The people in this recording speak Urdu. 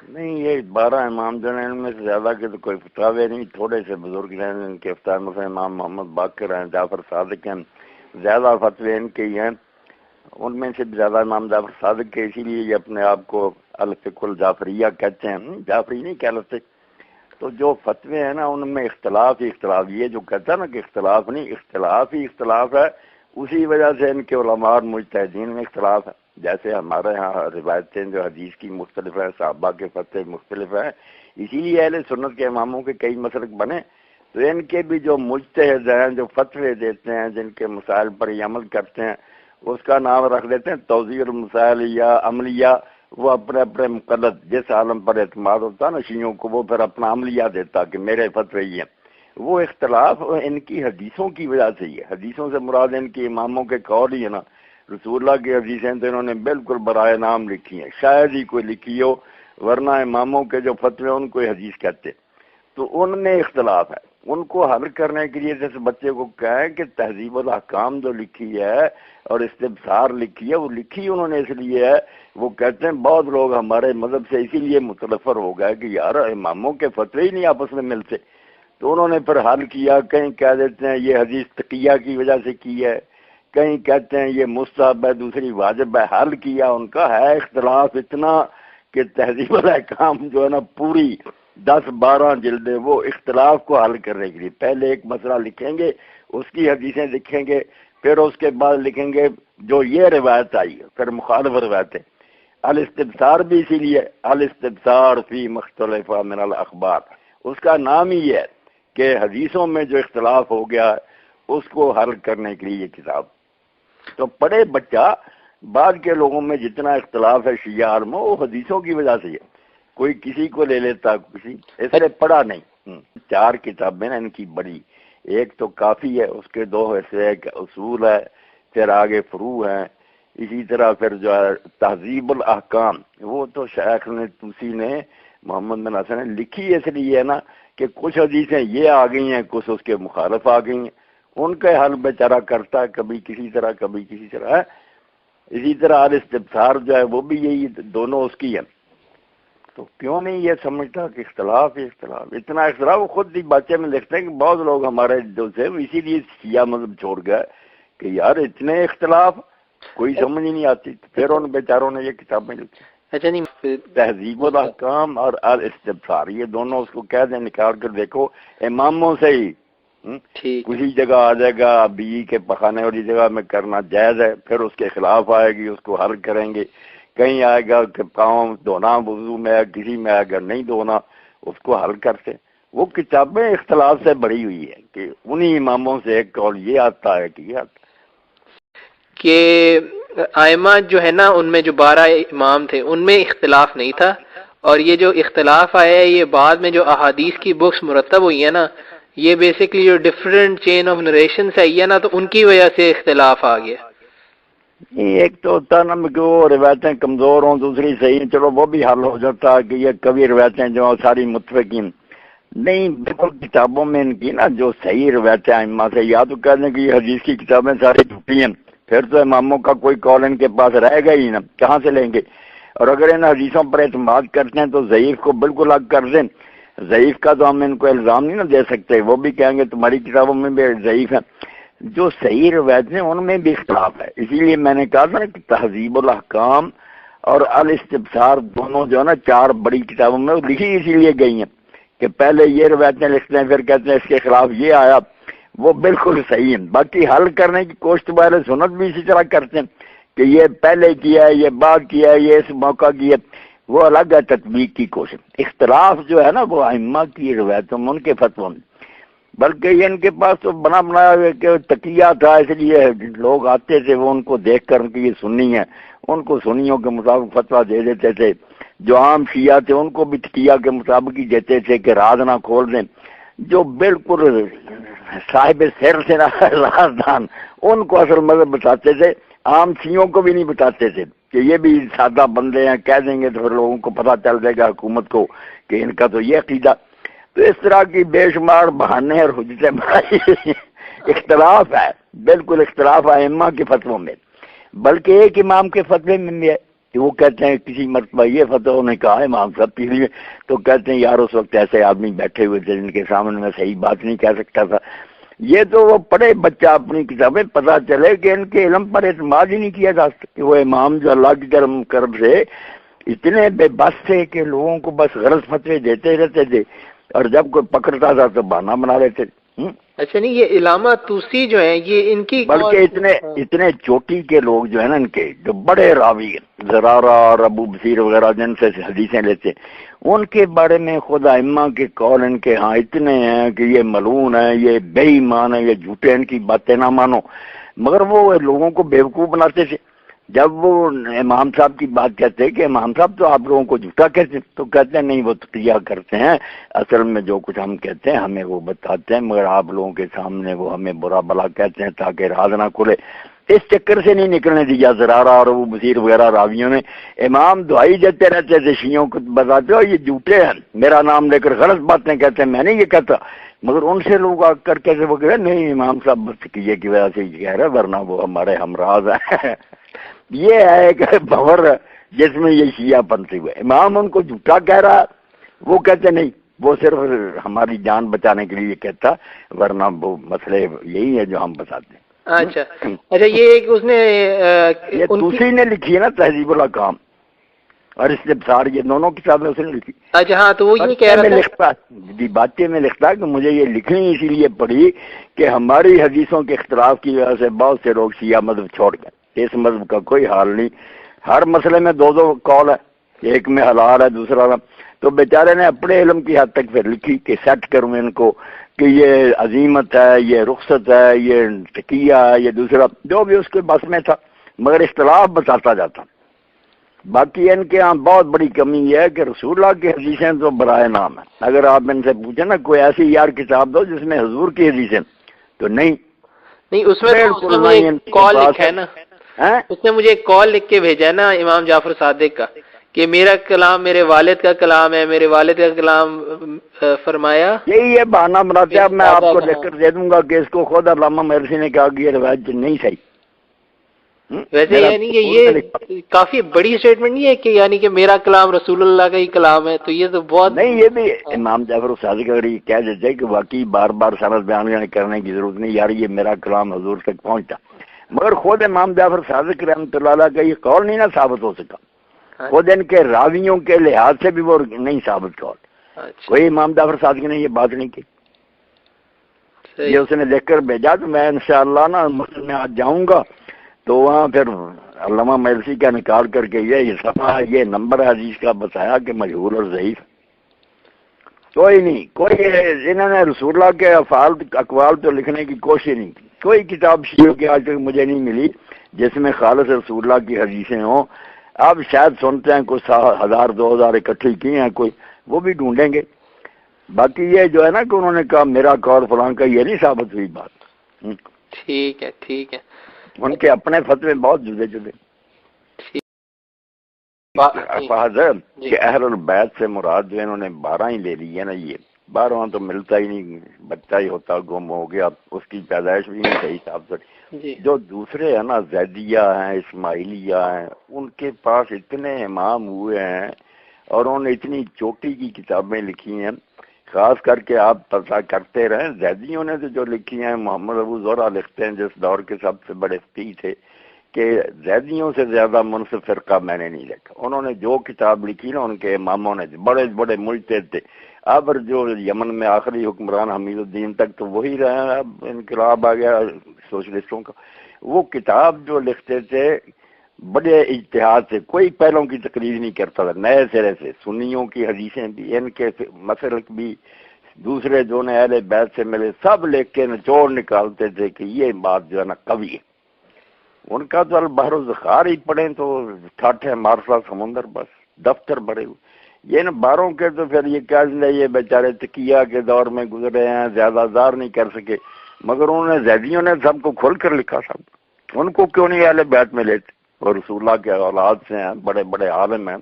نہیں، یہ 12 امام جو ہیں ان میں سے زیادہ کے تو کوئی فتاوے نہیں، تھوڑے سے بزرگ ہیں ان کے فتاوے، مثلا امام محمد باقر ہیں، جعفر صادق ہیں، زیادہ فتوے ان کے ہی ہیں، ان میں سے زیادہ امام جعفر صادق کے، اسی لیے یہ اپنے آپ کو الفقہ الجعفریہ کہتے ہیں، جعفری نہیں کہہ لگتے۔ تو جو فتوے ہیں نا ان میں اختلاف ہی اختلاف، یہ جو کہتا ہے نا کہ اختلاف نہیں، اختلاف ہی اختلاف ہے، اسی وجہ سے ان کے علماء اور مجتہدین میں اختلاف ہے۔ جیسے ہمارے ہاں روایتیں جو حدیث کی مختلف ہیں، صحابہ کے فتوے مختلف ہیں، اسی لیے اہل سنت کے اماموں کے کئی مسلک بنے، تو ان کے بھی جو مجتہد ہیں، جو فتوے دیتے ہیں، جن کے مسائل پر یہ عمل کرتے ہیں، اس کا نام رکھ دیتے ہیں توضیح المسائل یا عملیہ۔ وہ اپنے اپنے مقلد جس عالم پر اعتماد ہوتا نا شیعوں کو، وہ پھر اپنا عملیہ دیتا کہ میرے فتوے یہ ہیں۔ وہ اختلاف ان کی حدیثوں کی وجہ سے ہی ہے، حدیثوں سے مراد ان کی اماموں کے قول ہی ہے نا، رسول اللہ کی حدیثیں تو انہوں نے بالکل برائے نام لکھی ہیں، شاید ہی کوئی لکھی ہو، ورنہ اماموں کے جو فتوے ان کو حدیث کہتے۔ تو ان میں اختلاف ہے، ان کو حل کرنے کے لیے جیسے بچے کو کہیں کہ تہذیب الاحکام جو لکھی ہے اور استبصار لکھی ہے، وہ لکھی انہوں نے اس لیے ہے، وہ کہتے ہیں بہت لوگ ہمارے مذہب سے اسی لیے متنفر ہو گئے کہ یار اماموں کے فتوے ہی نہیں آپس میں ملتے، تو انہوں نے پھر حل کیا، کہیں کہہ دیتے ہیں یہ حدیث تقیہ کی وجہ سے کی ہے، کہیں کہتے ہیں یہ مستحب ہے، دوسری واجب ہے، حل کیا ان کا ہے اختلاف اتنا کہ تہذیب الاحکام جو ہے نا پوری 10-12 جلدیں وہ اختلاف کو حل کرنے کے لیے پہلے ایک مسئلہ لکھیں گے، اس کی حدیثیں لکھیں گے، پھر اس کے بعد لکھیں گے جو یہ روایت آئی ہے، پھر مخالف روایتیں۔ الاستبصار بھی اسی لیے الاستبصار فی مختلف من الاخبار، اس کا نام ہی ہے کہ حدیثوں میں جو اختلاف ہو گیا ہے اس کو حل کرنے کے لیے یہ کتاب۔ تو پڑھے بچہ، بعد کے لوگوں میں جتنا اختلاف ہے شیعہ عالموں، وہ حدیثوں کی وجہ سے ہے، کوئی کسی کو لے لیتا کسی، اس لیے پڑھا نہیں۔ 4 کتابیں ان کی بڑی، ایک تو کافی ہے، اس کے 2 حصے، ایک اصول ہے، پھر آگے فروع ہیں، اسی طرح پھر جو ہے تہذیب الاحکام، وہ تو شیخ نے توسی نے محمد بن حسن نے لکھی اس لیے ہے نا کہ کچھ حدیثیں یہ آ گئی ہیں، کچھ اس کے مخالف آ گئی ہیں، ان کے حل بیچارہ کرتا ہے، کبھی کسی طرح کبھی کسی طرح ہے۔ اسی طرح الاستبصار جو ہے وہ بھی یہی دونوں اس کی ہے۔ تو کیوں نہیں یہ سمجھتا کہ اختلاف ہی اختلاف، اتنا اختلاف، وہ خود ہی بچے میں لکھتے ہیں کہ بہت لوگ ہمارے جو سے اسی لیے شیعہ مذہب چھوڑ گئے کہ یار اتنے اختلاف کوئی سمجھ ہی نہیں آتی، پھر ان بیچاروں نے یہ کتابیں لکھی۔ اچھا نہیں، تہذیب الاحکام اور الاستبصار، یہ دونوں اس کو کہہ دیں، نکال کر دیکھو اماموں سے ہی کسی جگہ آ جائے گا بی کے پخانے والی جگہ میں کرنا جائز ہے، پھر اس کے خلاف آئے گی، اس کو حل کریں گے، کہیں آئے گا کہ پاؤں دھونا وضو میں ہے، کسی میں آئے گا نہیں دھونا، اس کو حل کرتے۔ وہ کتابیں اختلاف سے بڑی ہوئی ہے کہ انہی اماموں سے ایک قول یہ آتا ہے کہ یہ آتا ہے کہ ائمہ جو ہے نا ان میں جو 12 امام تھے ان میں اختلاف نہیں تھا، اور یہ جو اختلاف آیا ہے یہ بعد میں جو احادیث کی بکس مرتب ہوئی ہیں نا، یہ بیسیکلی جو ڈفرینٹ چین آف نریشن سے آئی ہے نا، تو ان کی وجہ سے اختلاف آ گیا۔ ایک تو ہوتا نا کہ وہ روایتیں کمزور ہوں، دوسری صحیح، چلو وہ بھی حل ہو جاتا کہ یہ کبھی روایتیں جو ساری متفقین نہیں، بالکل کتابوں میں ان کی نا جو صحیح روایتیں ائمہ سے، یا تو کہہ دیں کہ یہ حدیث کی کتابیں ساری جھوٹی ہیں، پھر تو اماموں کا کوئی قول ان کے پاس رہے گا ہی نا، کہاں سے لیں گے؟ اور اگر ان حدیثوں پر اعتماد کرتے ہیں تو ضعیف کو بالکل حق کر دیں، ضعیف کا تو ہم ان کو الزام نہیں نا دے سکتے، وہ بھی کہیں گے تمہاری کتابوں میں بھی ضعیف ہیں۔ جو صحیح روایت ہیں ان میں بھی اختلاف ہے، اسی لیے میں نے کہا تھا کہ تہذیب الاحکام اور الاستبصار دونوں جو ہے نا 4 بڑی کتابوں میں لکھی اسی لیے گئی ہیں کہ پہلے یہ روایتیں لکھتے ہیں، پھر کہتے ہیں اس کے خلاف یہ آیا، وہ بالکل صحیح ہیں۔ باقی حل کرنے کی کوشش والے سنت بھی اسی طرح کرتے ہیں کہ یہ پہلے کیا ہے، یہ بعد کیا ہے، یہ اس موقع کی ہے، وہ الگ ہے تطبیق کی کوشش۔ اختلاف جو ہے نا وہ ائمہ کی روایتوں میں، ان کے فتووں میں، بلکہ یہ ان کے پاس تو بنا بنایا ہوا کہ تقیہ تھا، اس لیے لوگ آتے تھے وہ ان کو دیکھ کر کہ یہ سنی ہے، ان کو سنیوں کے مطابق فتویٰ دے دیتے تھے، جو عام شیعہ تھے ان کو بھی تقیہ کے مطابق ہی دیتے تھے کہ راز نہ کھول دیں، جو بالکل صاحب سر سے نہ رازدان ان کو اصل مذہب بتاتے تھے، عام شیعوں کو بھی نہیں بتاتے تھے کہ یہ بھی سادہ بندے ہیں، کہہ دیں گے تو پھر لوگوں کو پتہ چل جائے گا حکومت کو کہ ان کا تو یہ عقیدہ۔ تو اس طرح کی بے شمار بہانے اور حجتیں بنائی، اختلاف ہے، بالکل اختلاف ائمہ کے فتووں میں، بلکہ ایک امام کے فتوے میں بھی ہے کہ وہ کہتے ہیں کسی مرتبہ یہ فتح نے کہا امام صاحب پچھلی میں، تو کہتے ہیں یار اس وقت ایسے آدمی بیٹھے ہوئے تھے جن کے سامنے میں صحیح بات نہیں کہہ سکتا تھا. یہ تو وہ پڑھے بچہ اپنی کتابیں، پتہ چلے کہ ان کے علم پر اعتماد ہی نہیں کیا جا سکتا. کہ وہ امام جو اللہ کی کرم سے اتنے بے بس تھے کہ لوگوں کو بس غلط فتوے دیتے رہتے تھے، اور جب کوئی پکڑتا تھا تو بہانہ بنا لیتے تھے. اچھا نہیں، یہ علامہ توسی جو ہیں یہ ان کی بلکہ اتنے چوٹی کے لوگ جو ہیں نا، ان کے جو بڑے راوی ہیں زرارہ اور ابو بصیر وغیرہ جن سے حدیثیں لیتے ہیں، ان کے بارے میں خود ائمہ کے قول ان کے ہاں اتنے ہیں کہ یہ ملعون ہے، یہ بے ایمان ہے، یہ جھوٹے، ان کی باتیں نہ مانو. مگر وہ لوگوں کو بیوقوف بناتے تھے. جب وہ امام صاحب کی بات کہتے ہیں کہ امام صاحب تو آپ لوگوں کو جھوٹا کہتے ہیں، تو کہتے ہیں نہیں وہ تقیہ کرتے ہیں، اصل میں جو کچھ ہم کہتے ہیں ہمیں وہ بتاتے ہیں، مگر آپ لوگوں کے سامنے وہ ہمیں برا بلا کہتے ہیں تاکہ راز نہ کھلے. اس چکر سے نہیں نکلنے دیا زرارہ اور ابو بصیر وغیرہ راویوں نے. امام دعائی دیتے رہتے تھے شیعوں کو، بتاتے ہو یہ جھوٹے ہیں، میرا نام لے کر غلط باتیں کہتے ہیں، میں نے یہ کہتا. مگر ان سے لوگ آ کر کے وہ کہہ رہے نہیں امام صاحب بس تقیہ کی وجہ سے یہ کہہ رہے ورنہ وہ ہمارے ہمراز ہیں. یہ ہے ایک بھور جس میں یہ شیعہ پنتی ہوئے. امام ان کو جھوٹا کہہ رہا، وہ کہتے نہیں وہ صرف ہماری جان بچانے کے لیے کہتا، ورنہ وہ مسئلے یہی ہے جو ہم بتاتے ہیں. اچھا اچھا، یہ ایک اس نے یہ دوسری نے لکھی ہے نا تہذیب الاحکام اور استبصار، یہ دونوں کتابیں اس نے لکھی. اچھا ہاں، تو وہ یہ کہہ رہا تھا باتیں میں لکھتا کہ مجھے یہ لکھنی اسی لیے پڑی کہ ہماری حدیثوں کے اختلاف کی وجہ سے بہت سے لوگ شیعہ مذہب چھوڑ گئے. اس مذہب کا کوئی حال نہیں، ہر مسئلے میں دو قول ہے، ایک میں حلال ہے دوسرا نہ. تو بیچارے نے اپنے علم کی حد تک پھر لکھی کہ سیٹ کروں ان کو کہ یہ عظیمت ہے، یہ رخصت ہے، یہ تقیہ ہے، یہ دوسرا جو بھی اس کے بس میں تھا، مگر اختلاف بتاتا جاتا. باقی ان کے ہاں بہت بڑی کمی یہ ہے کہ رسول اللہ کی حدیثیں تو برائے نام ہے. اگر آپ ان سے پوچھیں نا کوئی ایسی یار کتاب دو جس میں حضور کی حدیثیں، تو نہیں اس میں کال لکھا ہے نا، اس نے مجھے ایک کال لکھ کے بھیجا ہے نا امام جعفر صادق کا کہ میرا کلام میرے والد کا کلام ہے، میرے والد کا کلام فرمایا. یہی ہے بہانہ بناتے. اب میں آپ کو لکھ کر دے دوں گا کہ اس کو خود علامہ مرسی نے کہا کہ یہ روایت نہیں صحیح. ویسے یعنی کہ یہ کافی بڑی اسٹیٹمنٹ نہیں ہے کہ یعنی کہ میرا کلام رسول اللہ کا ہی کلام ہے، تو یہ تو بہت نہیں. یہ بھی امام جعفر صادق اگر یہ کہہ دیتے کہ واقعی بار بار سند بیان کرنے کی ضرورت نہیں یار، یہ میرا کلام حضور تک پہنچتا، مگر خود امام جعفر صادق رحمۃ اللہ علیہ کا یہ قول نہیں نا ثابت ہو سکا. خود ان کے راویوں کے لحاظ سے بھی وہ نہیں ثابت قول. کوئی امام جعفر صادق نے یہ بات نہیں کی. یہ اس نے لکھ کر بھیجا. تو میں انشاءاللہ نا مسجد میں آج جاؤں گا تو وہاں پھر علامہ مرسی کا نکال کر کے یہ صفحہ یہ نمبر حدیث کا بتایا کہ مجہول اور ضعیف. کوئی نہیں، کوئی انہوں نے رسول اللہ کے افعال اقوال تو لکھنے کی کوشش نہیں کی. کوئی کتاب شیعوں کی آج تک مجھے نہیں ملی جس میں خالص رسول اللہ کی حدیثیں ہوں. آپ شاید سنتے ہیں کچھ 1000 2000 اکٹھی کی ہیں، کوئی وہ بھی ڈھونڈیں گے. باقی یہ جو ہے نا کہ انہوں نے کہا میرا قول فلاں کا، یہ نہیں ثابت ہوئی بات. ٹھیک ہے ٹھیک ہے. ان کے اپنے فتوے بہت جدے جدے. کہ اہل البیت سے مراد جو انہوں نے 12 ہی لے لی ہے نا. یہ 12 تو ملتا ہی نہیں، بچہ ہی ہوتا گم ہو گیا، اس کی پیدائش بھی نہیں صحیح ثابت. جو دوسرے ہیں نا زیدیہ ہیں، اسماعیلیہ ہیں، ان کے پاس اتنے امام ہوئے ہیں اور انہوں نے اتنی چوٹی کی کتابیں لکھی ہیں. خاص کر کے آپ پتہ کرتے رہیں زیدیوں نے تو جو لکھی ہیں، محمد ابو زہرہ لکھتے ہیں جس دور کے سب سے بڑے فقیہ تھے کہ زیدیوں سے زیادہ منصف فرقہ میں نے نہیں دیکھا. انہوں نے جو کتاب لکھی نا ان کے اماموں نے بڑے بڑے مجتہد تھے. اب جو یمن میں آخری حکمران حمید الدین تک تو وہی رہے ہیں. اب انقلاب آ گیا سوشلسٹوں کا. وہ کتاب جو لکھتے تھے بڑے اجتہاد سے، کوئی پہلوں کی تقریر نہیں کرتا تھا، نئے سرے سے سنیوں کی حدیثیں بھی، ان کے مسلک بھی، دوسرے جو نے اہل بیت سے ملے سب لکھ کے نچوڑ نکالتے تھے کہ یہ بات جو ہے نا قوی ہے. ان کا تو البحر الذخار ہی پڑھیں تو ٹھٹ ہے مارسا سمندر، بس دفتر بھرے ہوئے. یہ نا 12 کے تو پھر یہ کیا یہ بیچارے تقیہ کے دور میں گزرے ہیں، زیادہ دار نہیں کر سکے. مگر انہوں نے زیدیوں نے سب کو کھول کر لکھا. سب ان کو کیوں نہیں اہل بیت میں لیتے؟ اور رسول اللہ کے اولاد سے ہیں، بڑے بڑے عالم ہیں.